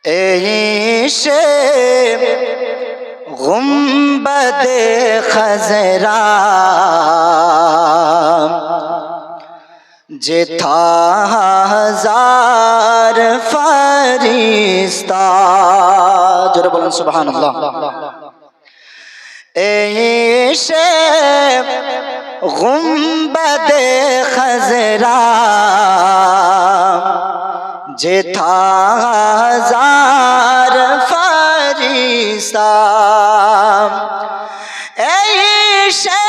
ऐशे गुंबद खजरा जेथा हजार फरिश्ता। जोरे बोलें सुभान अल्लाह। ऐशे गुंबद खजरा जेथा हजार फरिश्ता। ऐशे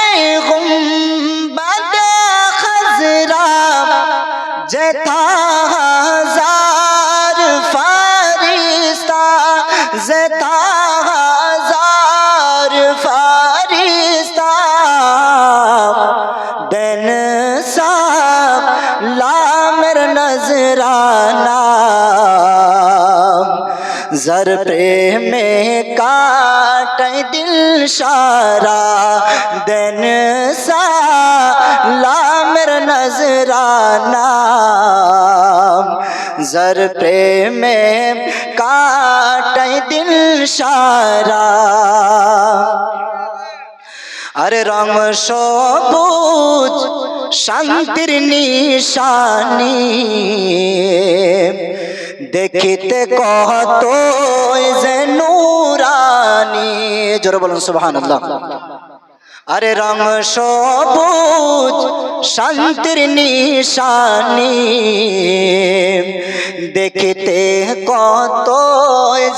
गुंबद खजरा जेथा हजार फरिश्ता, जेथा हजार फरिश्ता। दिन सा लामर नजराना जर प्रेम काट दिल शारा। दिन सा लामर नजराना जर प्रेम काट दिल शारा। अरे रंग সবুজ শান্তির নিশানি দেখিতে কত যে নূরানি। জোরে বলুন সুবহানাল্লাহ। अरे रंग সবুজ শান্তির নিশানি দেখিতে কত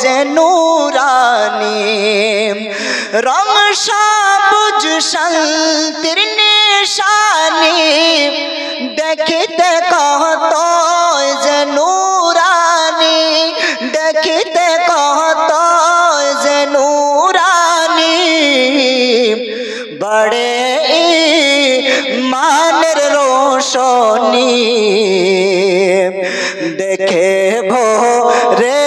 যে নূরানি। রং সবুজ শান্তির নিশানি দেখিতে কত যে নূরানি, দেখিতে কত যে নূরানি। बड़े ईमानेर रोशनी देखे भोरे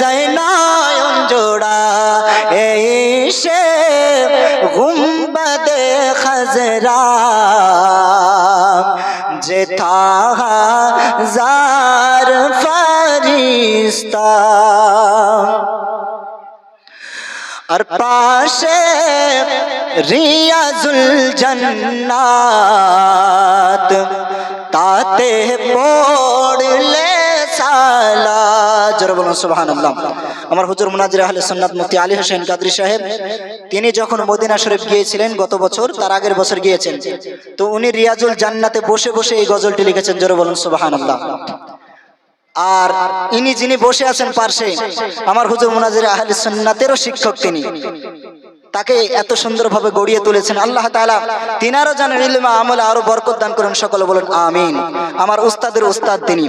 যায় নয়ন জোড়া। ऐशे गुंबद खजरा जेथा हजार फरिश्ता। और पाशे रियाजुल जन्नात ताते पड़ले साला। जरा बोलুন সুবহানাল্লাহ। আমার হুজুর মুনাজির আহলে সুন্নাত মুফতি আলী হোসেন কাদরী সাহেব তিনি যখন মদিনা শরীফ গিয়েছিলেন গত বছর, তার আগের বছর গিয়েছেন, তো উনি রিয়াজুল জান্নাতে বসে বসে এই গজলটি লিখেছেন। জোরে বলুন সুবহানাল্লাহ। আর ইনি যিনি বসে আছেন পাশে আমার হুজুর মুনাজির আহলে সুন্নাতেরও শিক্ষক, তিনি তাকে এত সুন্দরভাবে গড়িয়ে তুলেছেন। আল্লাহ তাআলা তিনারও জানেন ইলমে আমলে আরো বরকত দান করেন। সকলে বলেন আমিন। আমার উস্তাদের উস্তাদ তিনি।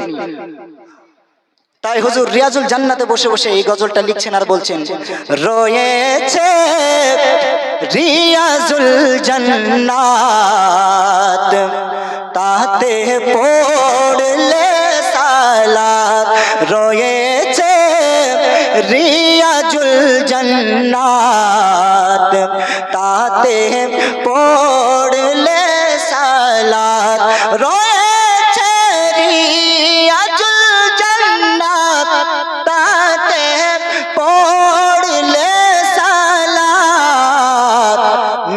তাই হুজুর রিয়াজুল জান্নাতে বসে বসে এই গজলটা লিখছেন আর বলছেন, রয়েছে রিয়াজুল জান্নাত তাতে পড়লে সালাত। রয়েছে রিয়াজুল জান্নাত তাতে পড়লে সালাত। রয়েছে রিয়াজুল জান্নাত তাতে পড়লে সালাত।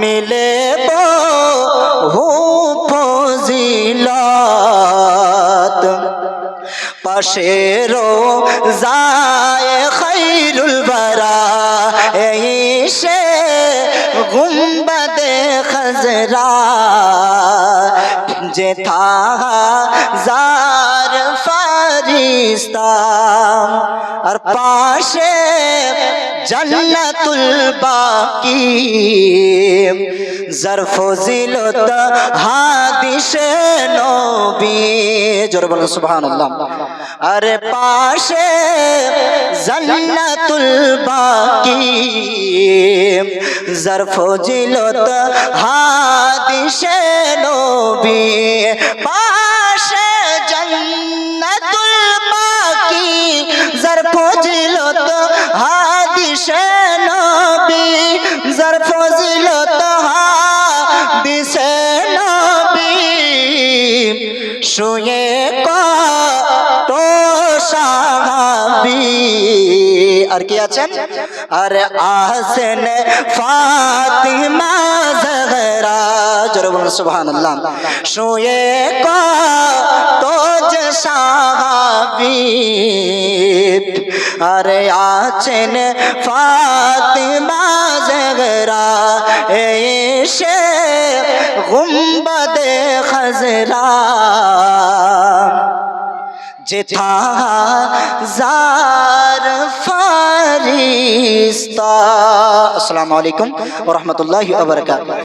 মিলে বহু ফজিলত পাশে রোজায়ে খায়রুল বারা। ऐशे गुंबद खजरा जेथा हजार फरिश्ता। और पाशे जन्नतुल बाकी जर फजिलत हादिसे नबी। जोरे बोलें सुबहानाल्लाह। अरे पाशे जन्नतुल बाकी जर फजिलत हादिसे नबी। पाशे जन्नतुल बाकी जर फजिलत हादिसे नबी, जर फजिलत हादिसे नबी। শুয়ে কত সাহাবী আর কি আছেন আর আহসন ফাতিমা জহরা জোরে বলুন সুবহানাল্লাহ শুয়ে কত সাহাবী আরে আছেন ফাতিমা জহরা এসে গুম্বদে খজরা যেথা হাজার ফারিস্তা। আসসালামু আলাইকুম ওয়া রাহমাতুল্লাহি ওয়া বারাকাতুহু।